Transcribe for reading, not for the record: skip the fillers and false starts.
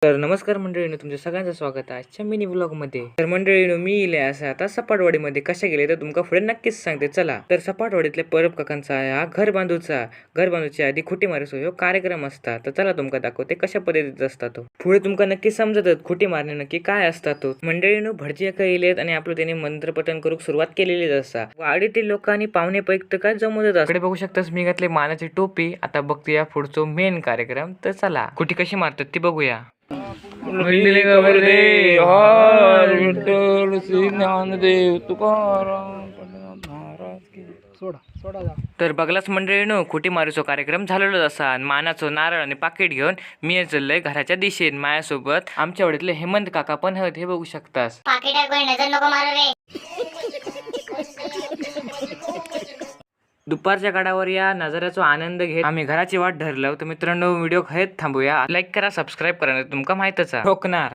तर नमस्कार मंडळीनो, तुमच्या सगळ्यांचं स्वागत आहे आजच्या मिनी व्लॉगमध्ये. तर मंडळीनो, मी इले असं आता सपाटवाडीमध्ये कशा गेले तर तुमका पुढे नक्कीच सांगते. चला तर सपाटवाडीतल्या परब काकांचा हा घर बांधूच्या आधी खुटी मारसो ह्यो कार्यक्रम असता. तर चला तुमका दाखवते कशा पद्धतीत असता तो. पुढे तुमका नक्की समजतच खुटी मारणे नक्की काय असता तो. मंडळीनो, भटजी येलेत आणि आपलं त्यांनी मंत्रपठण करूक सुरुवात केलेलीच असता. वाडीतील लोकांनी पाहुणे पैक काय जमवत असतात. पुढे बघू शकतास मी घातले मानाची टोपी. आता बघूया पुढचो मेन कार्यक्रम. तर चला खुटी कशी मारतात ती बघूया. तर बघलाच मंडळीनो, खुटी मारूचो कार्यक्रम झालेलो असा. मानाचो नारळ आणि पाकिट घेऊन मी चाललोय घराच्या दिशेन. माझ्यासोबत आमच्या वडीतले हेमंत काका पण आहेत, हे बघू शकतास. दुपारच्या काळावर या नजाऱ्याचा आनंद घेत आम्ही घराची वाट धरलो. तर मित्रांनो, व्हिडिओ खैत थांबूया. लाईक करा, सबस्क्राईब करा, तुमका माहितच आहे ठोकणार.